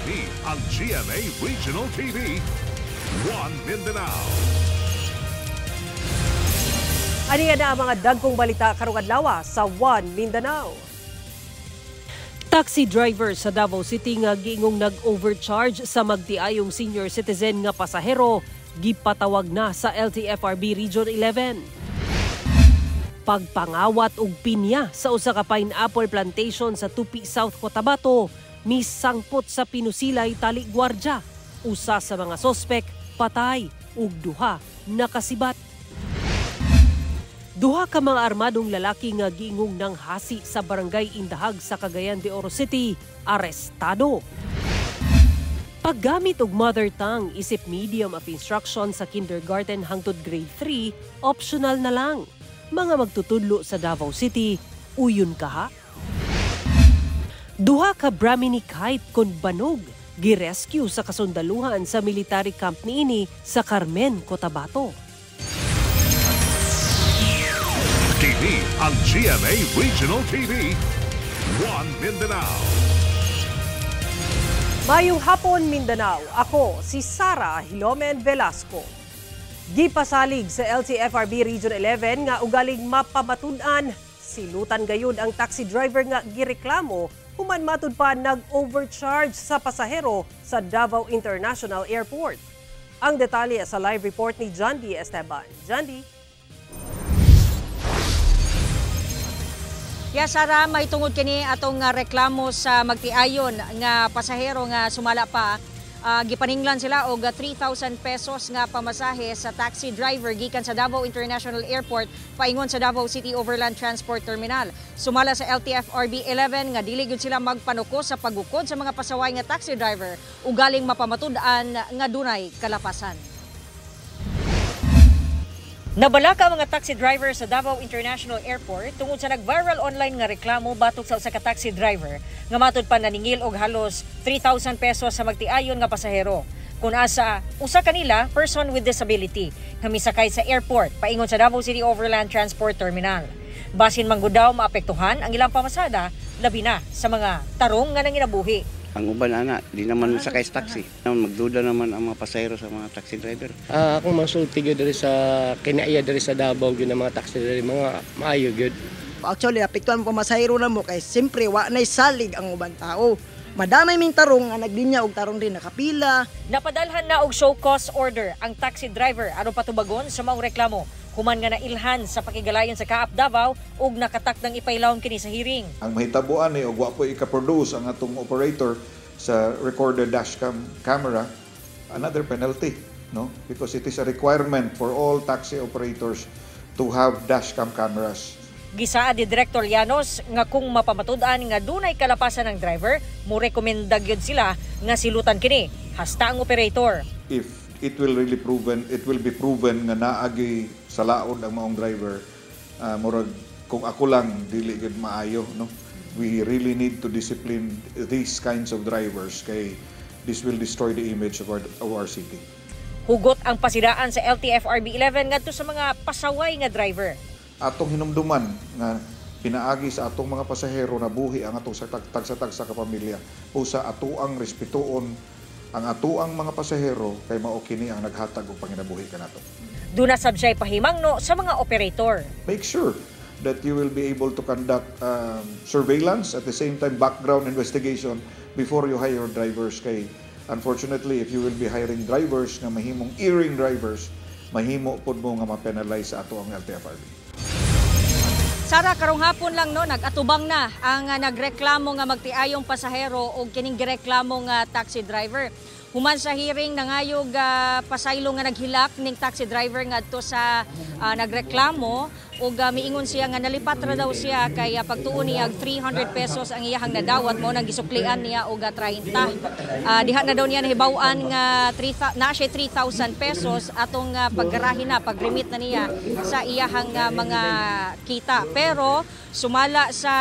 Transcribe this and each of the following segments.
Kini ang GMA Regional TV, One Mindanao. Aniya na ang mga dagkong balita karong adlaw sa One Mindanao. Taxi driver sa Davao City nga giingong nag-overcharge sa magtiayong senior citizen nga pasahero gipatawag na sa LTFRB Region 11. Pagpangawat og pinya sa usa ka pineapple plantation sa Tupi South Cotabato, misangpot sa pinusilay tali gwardya. Usa sa mga sospek patay ug duha nakasibat. Duha ka mga armadong lalaki nga giingong nang hasi sa barangay Indahag sa Cagayan de Oro City, arestado. Paggamit og mother tongue isip medium of instruction sa kindergarten hangtod grade 3, optional na lang. Mga magtutudlo sa Davao City, uyon ka ha? Duha ka Brahmini kite kon banog, girescue sa kasundaluhan sa military camp niini sa Carmen, Cotabato. Kini ang GMA Regional TV, One Mindanao. Mayong hapon Mindanao, ako si Sara Hilomen Velasco. Gipasalig sa LTFRB Region 11 nga ugaling mapamatud-an, silutan gayud ang taxi driver nga gireklamo human matud pa nag-overcharge sa pasahero sa Davao International Airport. Ang detalye sa live report ni John D. Esteban. John D. Sara, may tungod kini atong reklamo sa magtiayon nga pasahero nga sumala pa. Gipaninglan sila og 3,000 pesos nga pamasahe sa taxi driver gikan sa Davao International Airport paingon sa Davao City Overland Transport Terminal. Sumala sa LTFRB 11 nga dili gyud sila magpanuko sa pagukod sa mga pasaway nga taxi driver ugaling mapamatud-an nga dunay kalapasan. Nabalaka ang mga taxi driver sa Davao International Airport tungod sa nag-viral online nga reklamo batok sa usa ka taxi driver nga matud pa naningil og halos 3,000 pesos sa magtiayon nga pasahero. Kun asa usa kanila person with disability nga misakay sa airport paingon sa Davao City Overland Transport Terminal. Basin man gud daw maapektuhan ang ilang pamasada labi na sa mga tarong nga nanginabuhi. Ang uban ana, di naman sakay sa taxi. Magduda naman ang mga pasahero sa mga taxi driver. Akong masulti gyud diri sa kinaiya diri sa Davao gyud ng mga taxi driver, mga maayo gyud. Actually, apektuhan po masahero na mo kay simpre wa nay salig ang uban tao. Madamay ming tarong nga naglinya og tarong din nakapila. Napadalhan na og show cause order ang taxi driver aron patubagon sa maong reklamo. Human nga nailhan sa pakigalayon sa Kaap Davao ug nakatakdang ipailawon kini sa hearing. Ang mahitabuan ni og wa po ika-produce ang atong operator sa recorded dashcam camera, another penalty, no? Because it is a requirement for all taxi operators to have dashcam cameras. Gisaad ni Director Llanos nga kung mapamatud-an nga dunay kalapasan ng driver, mo rekomenda gyud sila nga silutan kini hasta ang operator. If it will be proven nga naagi sa laod ang maong driver, murag kung ako lang dili gid maayo, no? We really need to discipline these kinds of drivers kay this will destroy the image of our city. Hugot ang pasidaan sa LTFRB 11 ngadto sa mga pasaway nga driver. Atong hinumduman nga pinaagi sa atong mga pasahero na buhi ang atong tagsa-tagsa ka pamilya. Usa atuang respetuon ang atuang mga pasahero kay mao kini ang naghatag og panginabuhi kanato. Duna sabsay pahimangno sa mga operator. Make sure that you will be able to conduct surveillance at the same time background investigation before you hire drivers kay unfortunately if you will be hiring drivers nga mahimong earring drivers, mahimo pud mo nga ma-penalize sa ato ang LTFRB. Sara, karong hapon lang no, nag-atubang na ang nagreklamo nga magtiayong pasahero o kining gireklamo nga taxi driver. Human sa hearing nangayog pasaylo nga naghilak ning taxi driver ngadto sa nagreklamo ug miingon siya nga nalipat ra daw siya kay pagtuon niya 300 pesos ang iyahang nadawat mo nang gisuklian niya og 30. Diha na daw niya nahibaw-an nga na siya 3,000 pesos atong paggarahin na pag-remit na niya sa iyahang mga kita. Pero Sumala sa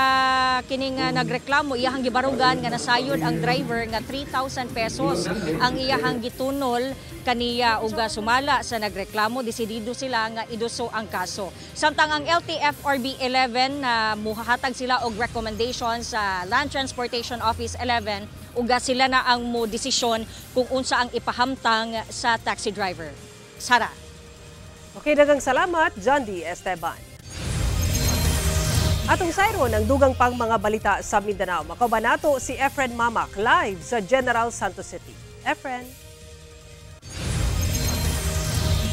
kining nagreklamo, iyahang gibarugan nga nasayod ang driver nga 3,000 pesos ang iyahang gitunol kaniya ug sumala sa nagreklamo desidido sila nga iduso ang kaso. Samtang ang LTFRB 11 na muhahatag sila og recommendation sa Land Transportation Office 11 ug sila na ang mo desisyon kung unsa ang ipahamtang sa taxi driver. Sara. Okay, daghang salamat, John D. Esteban. Atong sayron ang dugang pang mga balita sa Mindanao. Makabanato si Efren Mamak live sa General Santos City. Efren.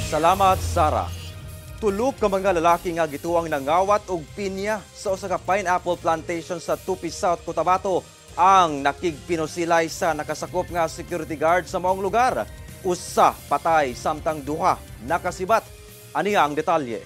Salamat, Sara. Tulog ka mga lalaki nga gituang nangawat og pinya sa usa ka pineapple plantation sa Tupi South, Cotabato ang nakigpinusilay sa nakasakop nga security guard sa maong lugar. Usa patay samtang duha nakasibat. Ani ang detalye.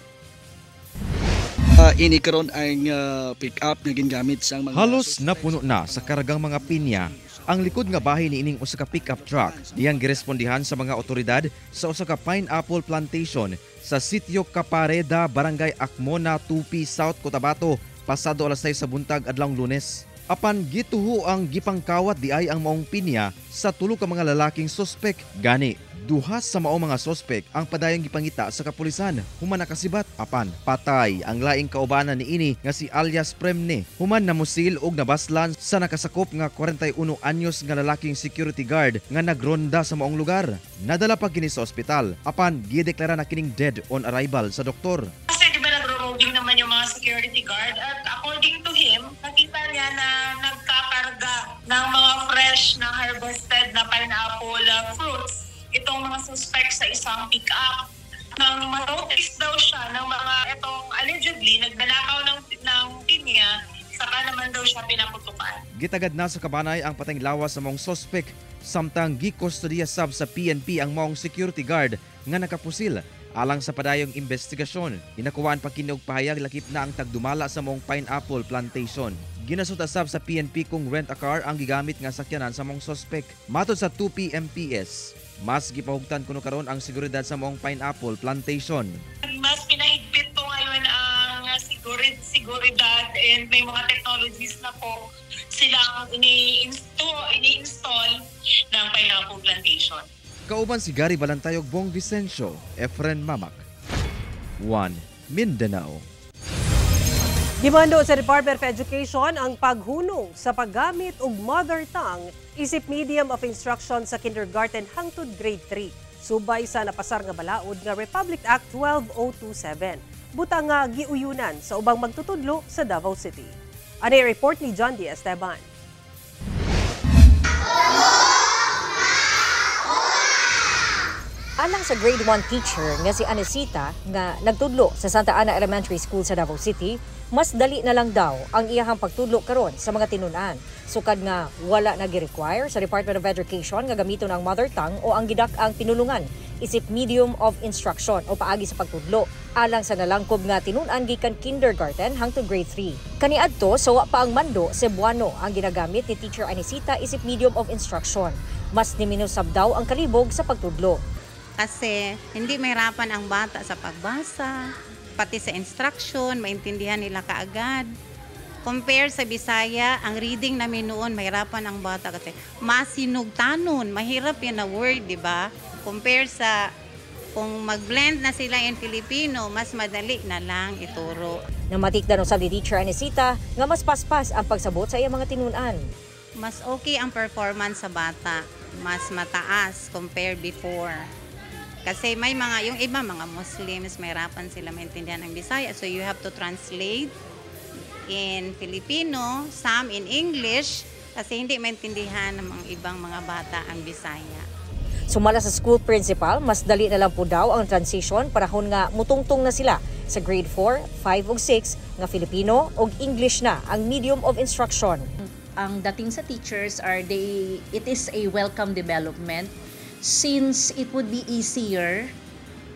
Ini karon ang pick-up nga gingamit sa mga halos napuno na sa karagang mga pinya ang likod nga bahay niining usa ka pick-up truck. Diyang girespondihan sa mga otoridad sa usa ka pineapple plantation sa sitio Capareda, Barangay Acmona, Tupi South, Cotabato pasado alas 6 sa buntag adlawng Lunes. Apan gituho ang gipangkawat di ay ang maong pinya sa tulo ka mga lalaking sospek. Gani, duha sa maong mga sospek ang padayong gipangita sa kapulisan. Human nakasibat, apan patay ang laing kaubanan ni ini nga si alias Premne. Human namusil og nabaslan sa nakasakop nga 41 anyos nga lalaking security guard nga nagronda sa maong lugar. Nadala pa kini sa ospital, apan gideklara na kining dead on arrival sa doktor. Kasi di ba nagro-roading naman yung mga security guard at according to him, nakita niya na nagkakarga ng mga fresh na harvested na pineapple fruits itong mga suspect sa isang pick-up. Nang ma-notice daw siya ng mga itong allegedly nagnanakaw ng pinya, saka naman daw siya pinaputukan. Gitagad na sa kabanay ang patayng lawas sa maong sospek, samtang gikustodiya sab sa PNP ang maong security guard nga nakapusil. Alang sa padayong investigasyon, inakuwaan pa kini og pahayag lakip na ang tagdumala sa maong pineapple plantation. Ginasutasab sa PNP kung rent-a-car ang gigamit nga sakyanan sa maong sospek. Matod sa 2 MPS, mas gipahugtan kuno karon ang seguridad sa maong pineapple plantation. Mas pinahigpit po ngayon ang seguridad and may mga technologies na po silang ini-install ng pineapple plantation. Kauban si Gary Balantayog, Bong Vicencio, Efren Mamak. 1 Mindanao. Gimando sa Department of Education ang paghunong sa paggamit og mother tongue isip medium of instruction sa kindergarten hangtod grade 3. Subay sa napasar nga balaod nga Republic Act 12027. Butang nga giuyunan sa ubang magtutudlo sa Davao City. Ani report ni John D. Esteban. Alang sa grade 1 teacher nga si Anesita nga nagtudlo sa Santa Ana Elementary School sa Davao City, mas dali na lang daw ang iyahang pagtudlo karon sa mga tinunan. Sukad nga wala na gi-require sa Department of Education nga gamiton ang mother tongue o ang gidak-ang pinulungan isip medium of instruction o paagi sa pagtudlo alang sa nalangkob nga tinunan gikan kindergarten hangtod grade 3. Kaniadto sa wa pa ang mando Cebuano ang ginagamit ni Teacher Anesita isip medium of instruction. Mas niminusab daw ang kalibog sa pagtudlo. Kasi hindi mahirapan ang bata sa pagbasa, pati sa instruction, maintindihan nila kaagad. Compare sa Bisaya, ang reading namin noon, mahirapan ang bata kasi masinugtanon, mahirap yan na word, di ba? Compare sa kung mag-blend na sila in Filipino, mas madali na lang ituro. Namatikdan usab ni Teacher Anesita nga mas paspas ang pagsabot sa iyang mga tinunan. Mas okay ang performance sa bata, mas mataas compare before. Kasi may mga, yung iba mga Muslims, mahirapan sila maintindihan ng Bisaya. So you have to translate in Filipino, some in English, kasi hindi maintindihan ng mga ibang mga bata ang Bisaya. Sumala sa school principal, mas dali na lang po daw ang transition parahon nga mutungtong na sila sa grade 4, 5 ug 6 nga Filipino ug English na ang medium of instruction. Ang dating sa teachers it is a welcome development. Since it would be easier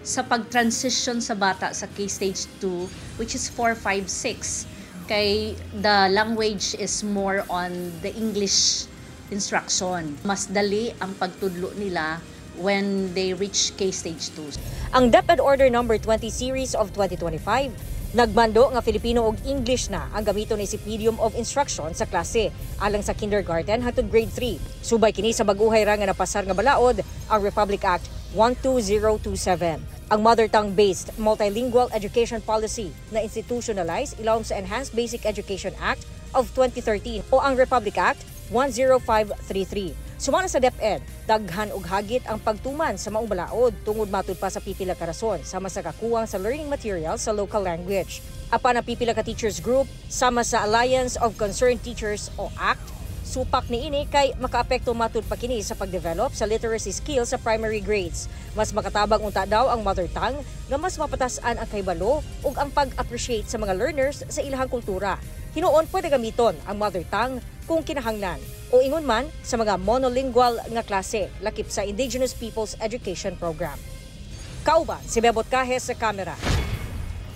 sa pag-transition sa bata sa K-Stage 2, which is 4, 5, 6, kay the language is more on the English instruction. Mas dali ang pagtudlo nila when they reach K-Stage 2. Ang DepEd Order No. 20 Series of 2025, Nagmando nga Filipino ug English na ang gamiton ni medium of instruction sa klase alang sa kindergarten hangtod grade 3. Subay kini sa baguhay ra nga napasar nga balaod ang Republic Act 12027. Ang mother tongue-based multilingual education policy na institutionalize ilawom sa Enhanced Basic Education Act of 2013 o ang Republic Act 10533. Sumala sa DepEd, daghan og hagit ang pagtuman sa maong balaod tungod matud pa sa pipila ka rason sama sa kakuwang sa learning materials sa local language. Apan ang pipila ka teachers group sama sa Alliance of Concerned Teachers o ACT, supak ni ini kay makaapekto matud pa kini sa pagdevelop sa literacy skills sa primary grades. Mas makatabang unta daw ang mother tongue nga mas mapatasan ang kaybalo ug ang pag-appreciate sa mga learners sa ilahang kultura. Hinuon pwede gamiton ang mother tongue kung kinahanglan o ingon man sa mga monolingual nga klase lakip sa Indigenous Peoples Education Program. Kauban si Bebot Cajes sa kamera.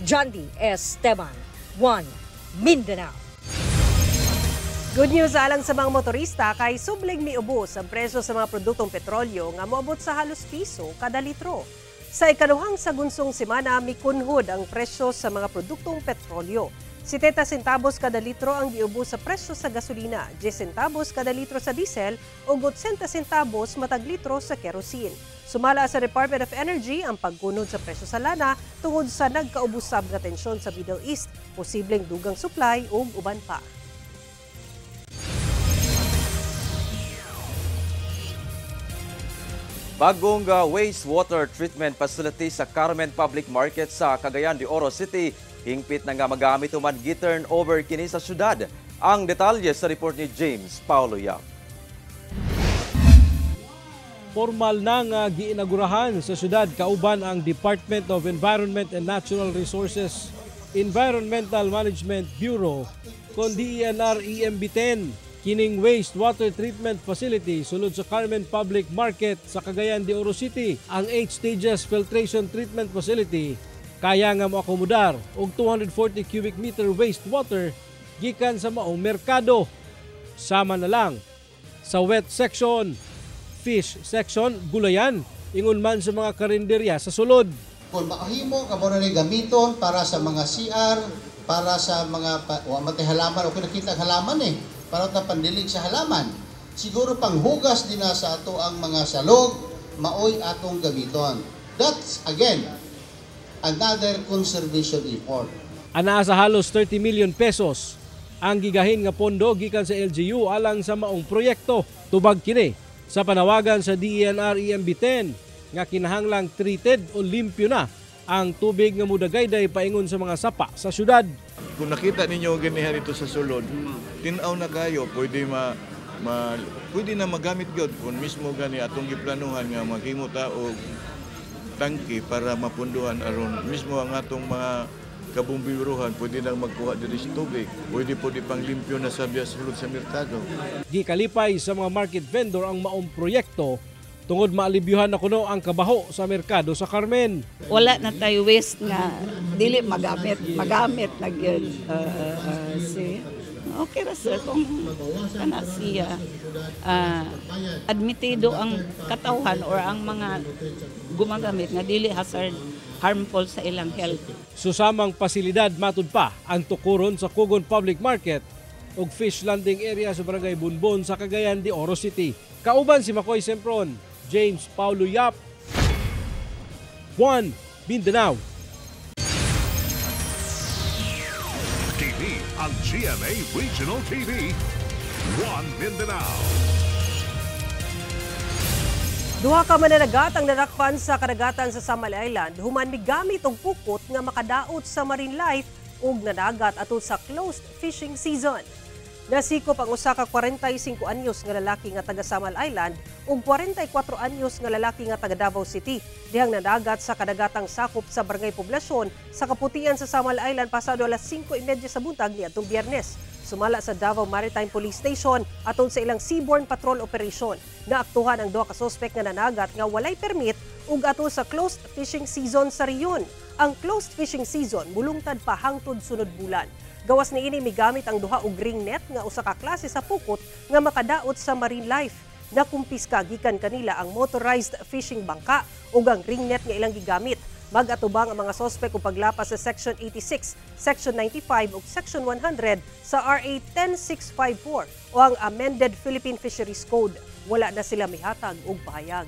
John D. Esteban, 1 Mindanao. Good news alang sa mga motorista kay sublig miubos ang presyo sa mga produktong petrolyo nga moabot sa halos piso kada litro. Sa ikaduhang sagunsong semana, mikunhod ang presyo sa mga produktong petrolyo. 70 centavos kada litro ang giubos sa presyo sa gasolina, 10 centavos kada litro sa diesel ug 80 centavos matag litro sa kerosene. Sumala sa Department of Energy ang pagkunod sa presyo sa lana tungod sa nagkaubusab nga tensyon sa Middle East, posibleng dugang supply ug uban pa. Bagong wastewater treatment facility sa Carmen Public Market sa Cagayan de Oro City. Hingpit na nga magamit uman gi-turn over kini sa syudad. Ang detalye sa report ni James Paulo Yap. Formal na nga giinagurahan sa syudad kauban ang Department of Environment and Natural Resources Environmental Management Bureau kon DENR EMB10 kining wastewater treatment facility sulod sa Carmen Public Market sa Cagayan de Oro City. Ang 8 stages filtration treatment facility kaya nga moakomodar og 240 cubic meter wastewater gikan sa maong merkado. Sama na lang sa wet section, fish section, gulayan, ingon man sa mga karinderya sa sulod. Kung makahimo ka mo na gamiton para sa mga CR, para sa mga matay halaman o kinakita halaman para ta pandilig sa halaman. Siguro panghugas din na sa ato ang mga salog, maoy atong gamiton. That's again another conservation effort. Ana sa halos 30 million pesos ang gigahin nga pondo gikan sa LGU alang sa maong proyekto. Tubag kini sa panawagan sa DENR EMB10 nga kinahanglang treated o limpyo na ang tubig nga mudagayday paingon sa mga sapa sa syudad. Kung nakita ninyo ganihan ito sa sulod, tinaw na kayo, pwede na magamit gyud kung mismo gani atong giplanuhan nga maghimo ta og tangke para mapunduhan aron mismo ang atong mga kabumbiruhan pwede nang magkuha diri sa tubig. Pwede po di panglimpyo na sa sulod sa merkado. Gikalipay sa mga market vendor ang maong proyekto tungod maalibyuhan na kuno ang kabaho sa merkado sa Carmen. Wala na tayo waste nga dili magamit na gyud si okay ra sir kung kana siya admitido ang katawhan or ang mga gumagamit nga dili harmful sa ilang health. Susamang pasilidad matud pa ang tukuron sa Kugon Public Market ug fish landing area sa Barangay Bunbon sa Cagayan de Oro City. Kauban si Makoy Sempron, James Paulo Yap, 1 Mindanao. Kini ang GMA Regional TV, 1 Mindanao. Duha ka mananagat ang narakpan sa kadagatan sa Samal Island human migamit og pukot nga makadaot sa marine life ug nanagat atud sa closed fishing season. Nasikop ang usa ka 45 anyos nga lalaki nga taga Samal Island ug 44 anyos nga lalaki nga taga Davao City dihang nanagat sa kadagatang sakop sa Barangay Poblasyon sa Kaputian sa Samal Island pasado alas 5:30 sa buntag niadtong Biyernes. Sumala sa Davao Maritime Police Station atol sa ilang seaborne patrol operation. Naaktuhan ang duha ka suspek nga nanagat nga walay permit ug atol sa closed fishing season sa riyon. Ang closed fishing season mulungtad pa hangtod sunod bulan. Gawas niini migamit ang duha og ring net nga usa ka klase sa pukot nga makadaot sa marine life. Nakumpiska gikan kanila ang motorized fishing bangka ug ang ring net nga ilang gigamit. Mag-atubang ang mga sospek kung paglapas sa Section 86, Section 95 ug Section 100 sa RA 10654 o ang amended Philippine Fisheries Code. Wala na sila mihatag og pahayag.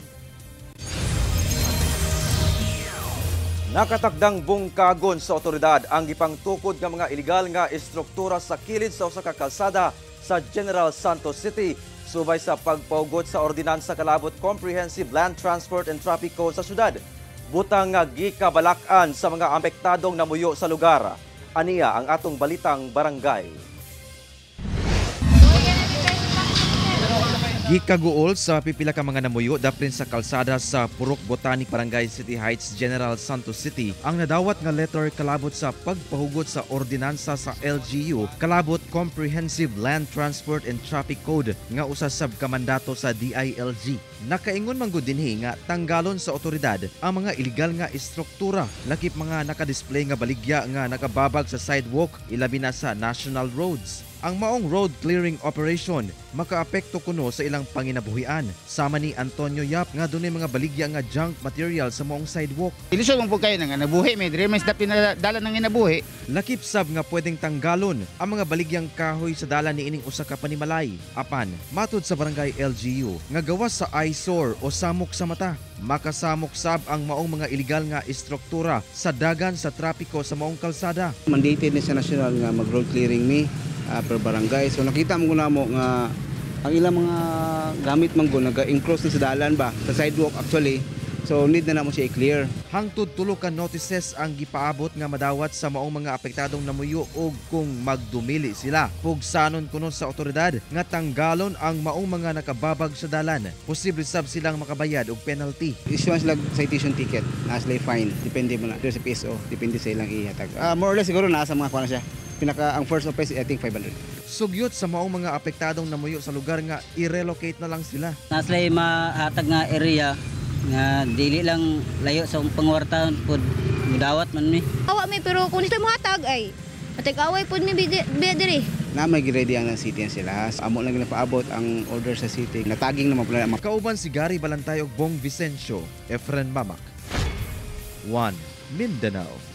Nakatakdang bungkagon sa otoridad ang gipangtukod nga mga ilegal nga istruktura sa kilid sa usa ka kalsada sa General Santos City subay sa pagpaugot sa ordinansa kalabot Comprehensive Land Transport and Traffic Code sa syudad. Butang nga gikabalakan sa mga apektadong namuyo sa lugar. Aniya ang atong balitang barangay. Gikaguol sa pipila ka mga namuyo daprin sa kalsada sa Purok Botanic Barangay City Heights, General Santos City ang nadawat nga letter kalabot sa pagpahugot sa ordinansa sa LGU kalabot Comprehensive Land Transport and Traffic Code nga usa sab kamandato sa DILG. Nakaingon man gud dinhi nga tanggalon sa otoridad ang mga ilegal nga istruktura lakip mga nakadisplay nga baligya nga nakababag sa sidewalk ilabi na sa national roads. Ang maong road clearing operation makaapekto kuno sa ilang panginabuhian. Sama ni Antonio Yap nga dunay mga baligya nga junk material sa maong sidewalk. Ilusyon mong po kayo nga nabuhi, may dire mas dapat na dala nang inabuhi. Lakip sab nga pwedeng tanggalon ang mga baligyang kahoy sa dala ni ining usa ka panimalay. Apan, matud sa barangay LGU nga gawas sa eyesore o samok sa mata. Makasamok sab ang maong mga ilegal nga istruktura sa dagan sa trapiko sa maong kalsada. Mandated ni sa national nga mag-road clearing mi per barangay. So nakita mo na mo nga ang ilang mga gamit man go naga-enclose na sa dalan ba sa sidewalk actually. So need na namo siya i-clear. Hangtod tulo ka notices ang gipaabot nga madawat sa maong mga apektadong namuyo og kung magdumili sila. Pugsanon kuno sa otoridad nga tanggalon ang maong mga nakababag sa dalan. Posible sab silang makabayad og penalty. Issue sila citation ticket, as lay fine, depende mo na sa PSO, depende sa ilang ihatag. More or less siguro nasa mga kuan siya. Ang first offense I think 500. Sugyot sa maong mga apektadong namuyo sa lugar nga i-relocate na lang sila. Naslay mahatag nga area nga dili lang layo sa pangwartahan pud mudawat man mi. Awa mi pero kung ito mo hatag ay matig-away pud mi bidiri. Na may ready ang city sila. Amo lang ginapaabot ang order sa city. Nataging naman pala. Kauban si Gary Balantay ug Bong Vicencio, Efren Mamak. 1 Mindanao.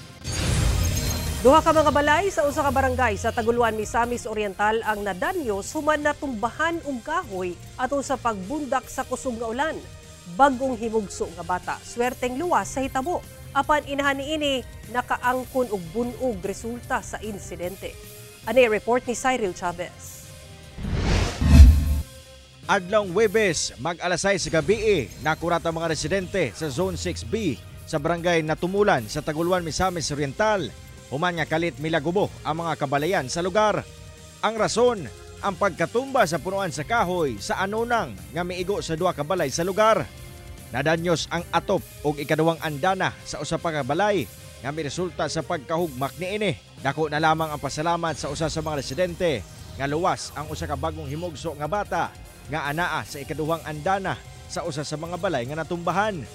Duha ka mga balay sa usa ka barangay sa Taguluan, Misamis Oriental ang nadanyo human natumbahan og kahoy ato sa pagbundak sa kusog nga ulan. Bagong himugso nga bata, swerteng luwas sa hitabo. Apan inahan niini nakaangkon og bunog resulta sa insidente. Ani report ni Cyril Chavez. Adlong Huwebes, mag-alasay sa gabi, nakurat ang mga residente sa Zone 6B sa barangay Natumulan sa Taguluan, Misamis Oriental. Human nga kalit milagubo ang mga kabalayan sa lugar. Ang rason, ang pagkatumba sa punuan sa kahoy sa anunang nga miigo sa duha ka balay sa lugar. Nadanyos ang atop og ikaduhang andana sa usa pa ka balay nga miresulta sa pagkahugmak niini. Dako na lamang ang pasalamat sa usa sa mga residente nga luwas ang usa ka bagong himugso nga bata nga anaa sa ikaduhang andana sa usa sa mga balay nga natumbahan.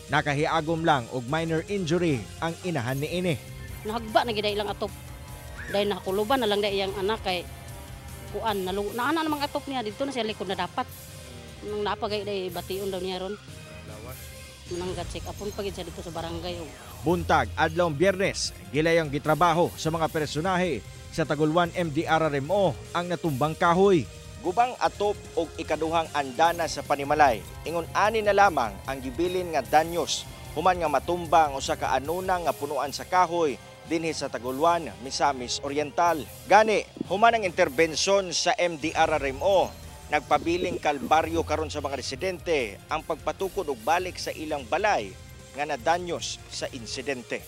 Nakahiagom lang og minor injury ang inahan niini. Nahagba na gid ilang atop. Dahil nakakuluban na lang da iyang anak kay kuan naana namang atop niya dito na siya likod na dapat. Nang napagay day bation daw niya ron. Nang check upon pagid siya dito sa barangay. Buntag adlawng Biyernes, gilayang gitrabaho sa mga personahe sa Taguluan MDRRMO ang natumbang kahoy. Gubang atop og ikaduhang andana sa panimalay. Ingon ani na lamang ang gibilin nga danyos human nga matumba ang usa ka anunang nga punuan sa kahoy dinhi sa Taguluan, Misamis Oriental. Gani, human ang interbensyon sa MDRRMO, nagpabiling kalbaryo karon sa mga residente ang pagpatukod og balik sa ilang balay nga nadanyos sa insidente.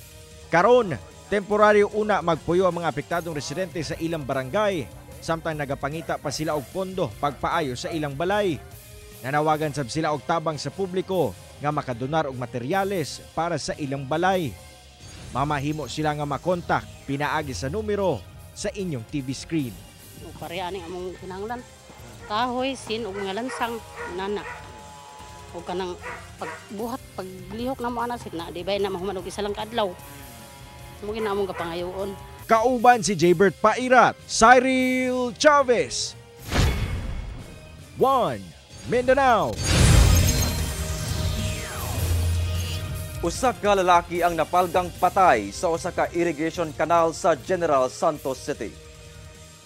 Karon, temporaryo una magpuyo ang mga apektadong residente sa ilang barangay, samtang nagapangita pa sila og pondo pagpaayo sa ilang balay. Nanawagan sab sila og tabang sa publiko nga makadonar og materyales para sa ilang balay. Mamahimo sila nga makontak pinaagi sa numero sa inyong TV screen. Pareha ani among kinahanglan. Kahoy, sin ug mga lansang nana. O kanang pagbuhat, paglihok na mo ana sit na di bay na mahuman og isa lang ka adlaw. Mo ginamong kapangayoon. Kauban si Jaybert Pairat, Cyril Chavez. 1 Mindanao. Usa ka lalaki ang napalgang patay sa usa ka irrigation canal sa General Santos City.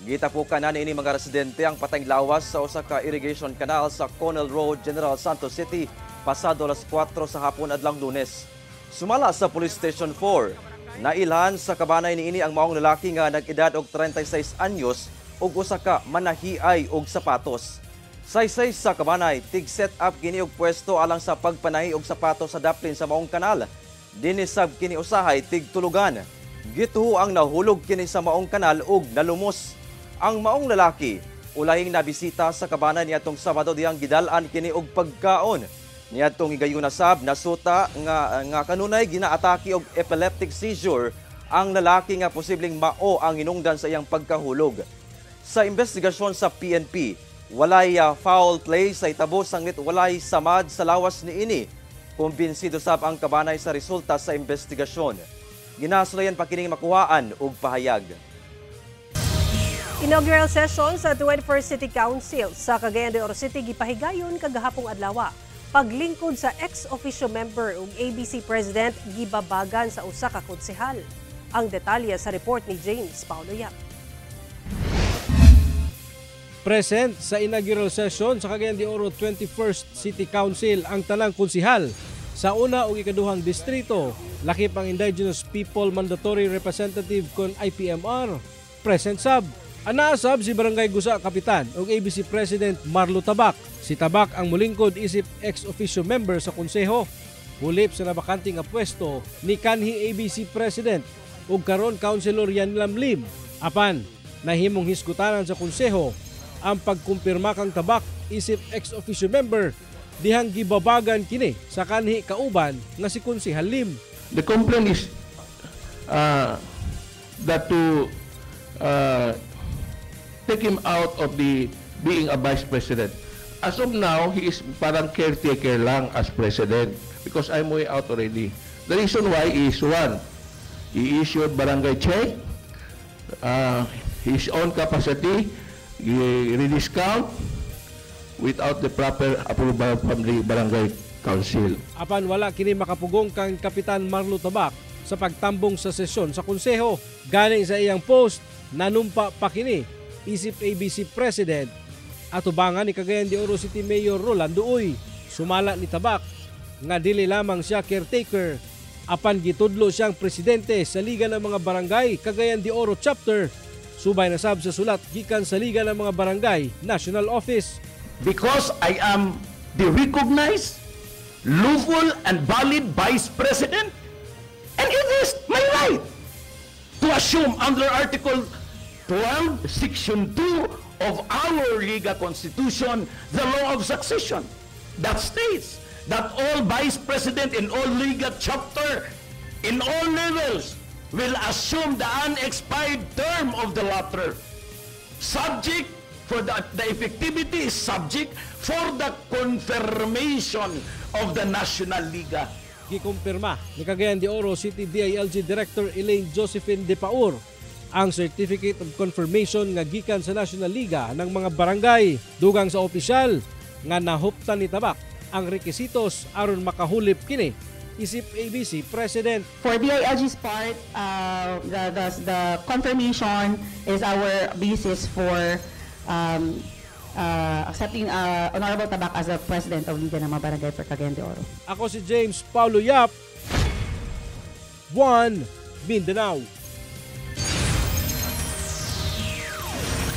Gitapukan na niini mga residente ang patayng lawas sa usa ka irrigation canal sa Connell Road, General Santos City pasado alas 4 sa hapon adlang Lunes. Sumala sa Police Station 4, nailhan sa kabanay niini ang maong lalaki nga nag-edad og 36 anyos ug usa ka manahiay og sapatos. Saysay sa kabanay, tig-set up kini og pwesto alang sa pagpanahi og sapatos sa daplin sa maong kanal. Dinisab kini usahay tig-tulugan. Gituho ang nahulog kini sa maong kanal ug nalumos. Ang maong lalaki ulahing nabisita sa kabanay niadtong Sabado diyang gidal-an kini og pagkaon. Niadtong higayon sab nasuta nga kanunay ginaatake og epileptic seizure ang lalaki nga posibleng mao ang hinungdan sa iyang pagkahulog. Sa investigasyon sa PNP, walay foul play sa itabo sanglit walay samad sa lawas niini. Kumbinsido sab ang kabanay sa resulta sa investigasyon. Ginasulayan pa kining makuhaan og pahayag. Inaugural session sa 21st City Council sa Cagayan de Oro City gipahigayon kagahapong adlaw. Paglingkod sa ex-officio member ug ABC President gibabagan sa usa ka konsehal. Ang detalye sa report ni James Paulo Yap. Present sa inaugural session sa Cagayan de Oro 21st City Council ang tanang konsehal sa una ug ikaduhang distrito, lakip ang Indigenous People Mandatory Representative kon IPMR. Present sab anaasab si Barangay Gusa Kapitan ug ABC President Marlo Tabak. Si Tabak ang mulingkod isip ex-officio member sa konseho. Hulip sa nabakanting nga pwesto ni kanhi ABC President ug karon Councilor Yan Lamlim. Apan nahimong hiskutanan sa konseho ang pagkumpirma kang Tabak isip ex-officio member dihang gibabagan kini sa kanhi kauban nga si Konsehal Lim. The complaint is that to take him out of the being a vice president. As of now, he is parang caretaker lang as president because I'm way out already. The reason why is one, he issued barangay check, his own capacity, rediscount without the proper approval from the barangay council. Apan wala kini makapugong kang Kapitan Marlo Tabak sa pagtambong sa sesyon sa konseho. Galing sa iyang post, nanumpa pa kini isip ABC President at ubangan ni Cagayan de Oro City Mayor Rolando Uy. Sumala ni Tabak nga dili lamang siya caretaker, apan gitudlo siyang presidente sa Liga ng mga Barangay Cagayan de Oro Chapter. Subay na sab sa sulat gikan sa Liga ng mga Barangay National Office. Because I am the recognized, lawful and valid Vice President, and it is my right to assume under Article 12, Section 2 of our Liga Constitution, the law of succession that states that all Vice President in all Liga Chapter in all levels will assume the unexpired term of the latter. Subject for the effectivity is subject for the confirmation of the National Liga. Gikumpirma ni Cagayan de Oro City DILG Director Elaine Josephine De Paur ang Certificate of Confirmation nga gikan sa National Liga ng mga barangay. Dugang sa opisyal nga nahuptan ni Tabak ang rekisitos aron makahulip kini isip ABC President. For DILG's part, the confirmation is our basis for accepting Honorable Tabak as the President of Liga ng mga Barangay for Cagayan de Oro. Ako si James Paulo Yap, 1 Mindanao.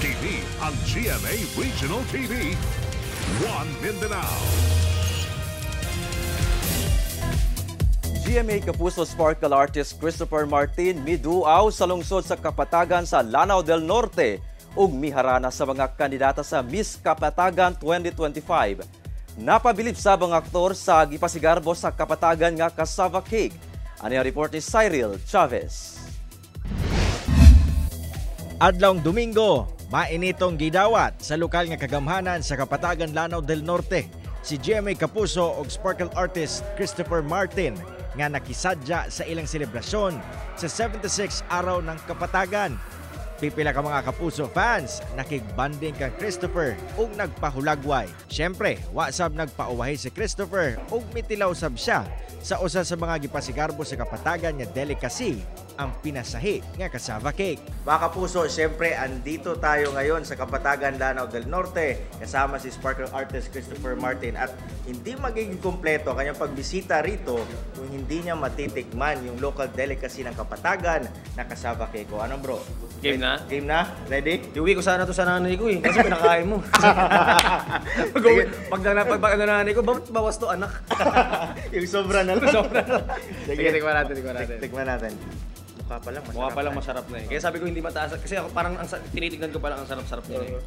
TV ang GMA Regional TV, 1 Mindanao. GMA Kapuso Sparkle artist Christopher Martin miduaw sa lungsod sa Kapatagan sa Lanao del Norte ug miharana sa mga kandidata sa Miss Kapatagan 2025. Napabilib sa mga aktor sa gipasigarbo sa Kapatagan nga cassava cake. Ani ang report ni Cyril Chavez. Adlawng Domingo, mainitong gidawat sa lokal nga kagamhanan sa Kapatagan, Lanao del Norte si GMA Kapuso ug sparkle artist Christopher Martin nga nakisadya sa ilang selebrasyon sa 76 araw ng Kapatagan. Pipila ka mga Kapuso fans, nakigbanding kang Christopher ug nagpahulagway. Siyempre, wasab nagpauwahi si Christopher ug mitilaw sab siya sa usa sa mga gipasigarbo sa kapatagan nga delicacy, ang pinasahi nga cassava cake. Mga Kapuso, siyempre andito tayo ngayon sa Kapatagan, Lanao del Norte kasama si sparkle artist Christopher Martin at hindi magiging kumpleto kanyang pagbisita rito kung hindi niya matitikman yung local delicacy ng Kapatagan na cassava cake. O anong bro? Game na? Game na? Ready? Iuwi ko sana to sa nanay ko eh. Kasi pinakain mo. Pag nanay ko, bawas to anak. Yung sobra na lang. Sobra na lang. Sige, tikman natin. Tikman natin. Mukha pa lang masarap na eh. Kaya sabi ko hindi mataas. Kasi ako parang tinitignan ko parang ang sarap-sarap niya eh.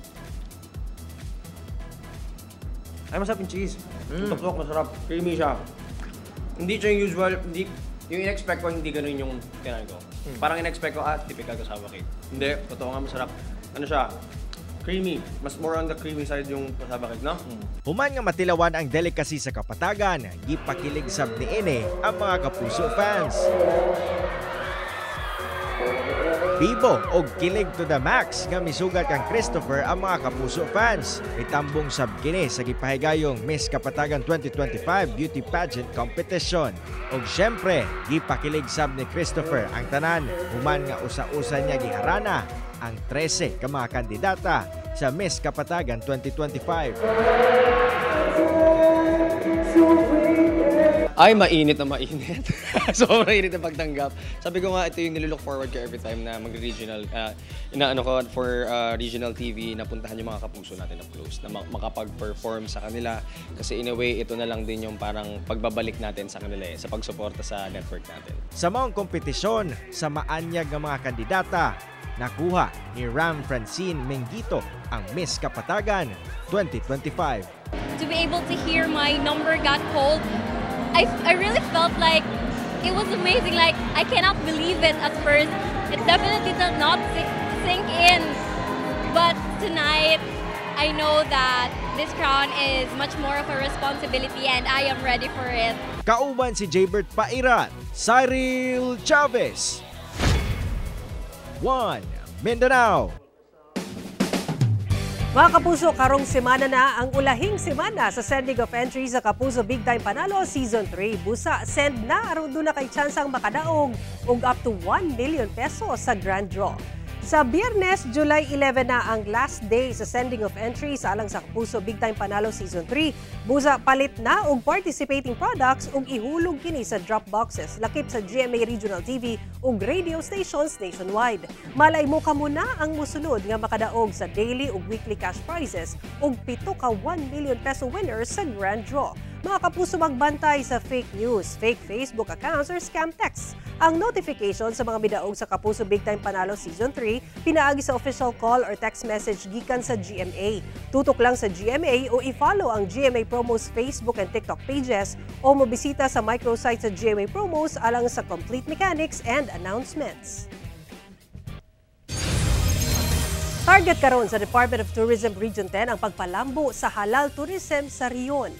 Ay, masarap yung cheese. Tok-tok, masarap. Creamy siya. Hindi siya yung usual, yung in-expect ko, hindi ganun yung kinain ko. Parang in-expect ko, typical cassava cake. Hindi, totoo nga masarap. Ano siya? Creamy. Mas more on the creamy side yung cassava cake, no? Human nga matilawan ang delicacy sa Kapatagan, gipakilig sab niini ang mga Kapuso fans. Bibo og kilig to the max nga misugat kang Christopher ang mga Kapuso fans. Itambong sab kini sa gipahigayong Miss Kapatagan 2025 Beauty Pageant Competition. Og syempre, gipakilig sab ni Christopher ang tanan human nga usa-usa niya giharana ang 13 ka mga kandidata sa Miss Kapatagan 2025. Ay, mainit na mainit. Sobrang init na pagtanggap. Sabi ko nga, ito yung nilook forward ko every time na mag-regional, inaano ko for regional TV, napuntahan yung mga Kapuso natin up close, na makapag-perform sa kanila. Kasi in a way, ito na lang din yung parang pagbabalik natin sa kanila sa pagsuporta sa network natin. Sa maong kompetisyon, sa maanyag ng mga kandidata, nakuha ni Ram Francine Mengito ang Miss Kapatagan 2025. To be able to hear my number got called, I really felt like it was amazing. Like, I cannot believe it at first. It definitely did not sink in. But tonight, I know that this crown is much more of a responsibility and I am ready for it. Kauban si Jaybert Pairat, Cyril Chavez. 1 Mindanao. Mga Kapuso, karong semana na ang ulahing semana sa sending of entries sa Kapuso Big Time Panalo Season 3. Busa, send na aron doon na kay chansang makadaog og up to 1 million pesos sa grand draw. Sa Biyernes, July 11 na ang last day sa sending of entries alang sa Kapuso Big Time Panalo Season 3. Busa, palit na og participating products ug ihulog kini sa drop boxes lakip sa GMA Regional TV ug radio stations nationwide. Malay mo ka muna ang musunod nga makadaog sa daily ug weekly cash prizes ug 7 ka 1 million peso winners sa grand draw. Mga Kapuso, magbantay sa fake news, fake Facebook accounts or scam texts. Ang notification sa mga midaog sa Kapuso Big Time Panalo Season 3 pinaagi sa official call or text message gikan sa GMA. Tutok lang sa GMA o i-follow ang GMA Promos Facebook and TikTok pages o mobisita sa microsite sa GMA Promos alang sa complete mechanics and announcements. Target karon sa Department of Tourism Region 10 ang pagpalambo sa halal tourism sa Rion.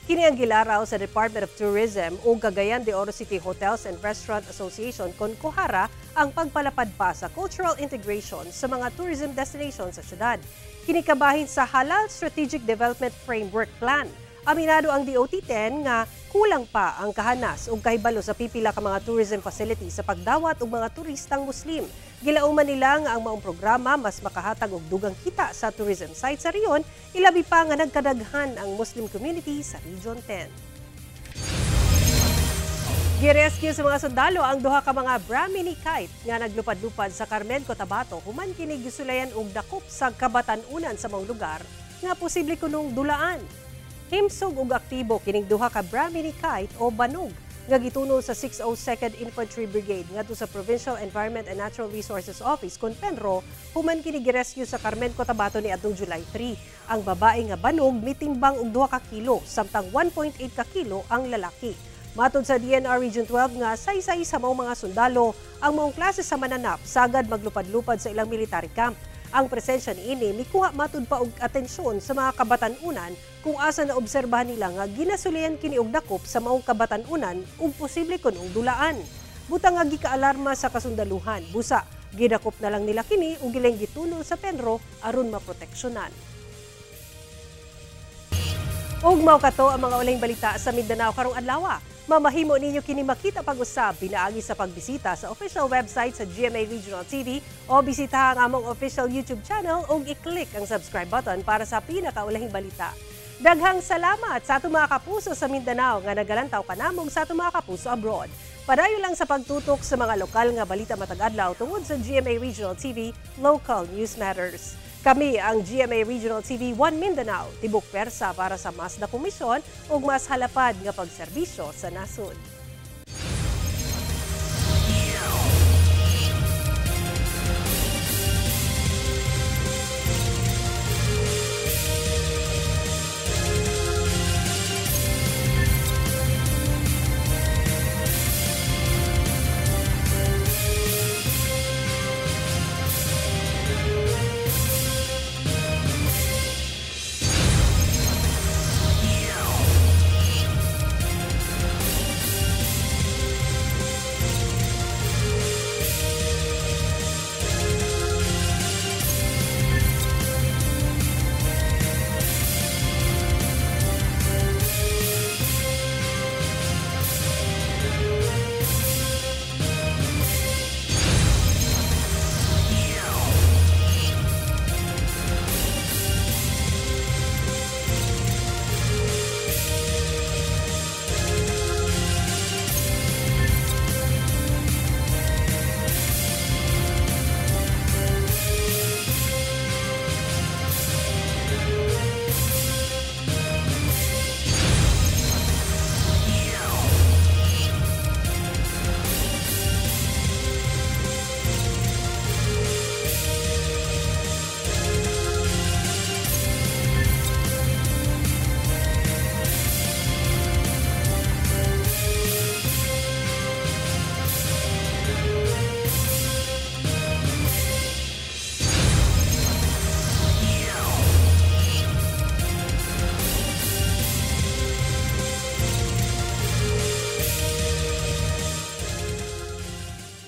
Kini ang gilaraw sa Department of Tourism o Cagayan de Oro City Hotels and Restaurant Association kon kuhara ang pagpalapad pa sa cultural integration sa mga tourism destinations sa syudad. Kini kabahin sa Halal Strategic Development Framework Plan. Aminado ang DOT-10 nga kulang pa ang kahanas ug kahibalo sa pipila ka mga tourism facilities sa pagdawat og mga turistang Muslim. Gilauman nila nga ang maong programa mas makahatag og dugang kita sa tourism site sa Rion, ilabi pa nga nagkadaghan ang Muslim community sa Region 10. Girescue sa mga sundalo ang duha ka mga Brahmini kite nga naglupad-lupad sa Carmen, Cotabato human kini gisulayan og dakop sa kabatan-unan sa mga lugar nga posible kunong dulaan. Himsog ug aktibo kining duha ka Brahmini kite o banog nga gituno sa 602nd Infantry Brigade ngadto sa Provincial Environment and Natural Resources Office kon Penro human kini girescue sa Carmen, Cotabato ni adtong July 3. Ang babae nga banog mitimbang og 2 ka kilo samtang 1.8 ka kilo ang lalaki. Matod sa DNR Region 12 nga saysay sa mga sundalo ang maong klase sa mananap sagad maglupad-lupad sa ilang military camp. Ang presensya niini mikuha matud pa og atensyon sa mga kabatan-unan kung asa na obserbahan nila nga ginasulian kini og dakop sa maong kabatan-unan ug posible kunong dulaan. Butang nga gikaalarma sa kasundaluhan, busa Gidakop na lang nila kini ug gilang gituno sa Penro aron maproteksyonan. Ug mao kato ang mga uling balita sa Mindanao karong adlaw. Mamahimo ninyo kini makita pag-usab pinaagi sa pagbisita sa official website sa GMA Regional TV o bisitahan ang among official YouTube channel ug i-click ang subscribe button para sa pinakaulahing balita. Daghang salamat sa ato mga kapuso sa Mindanao nga nagalantaw kanamong sa ato mga kapuso abroad. Padayon lang sa pagtutok sa mga lokal nga balita matag adlaw tungod sa GMA Regional TV Local News Matters. Kami ang GMA Regional TV 1 Mindanao, tibok persa para sa mas na komisyon ug mas halapad nga pagserbisyo sa nasod.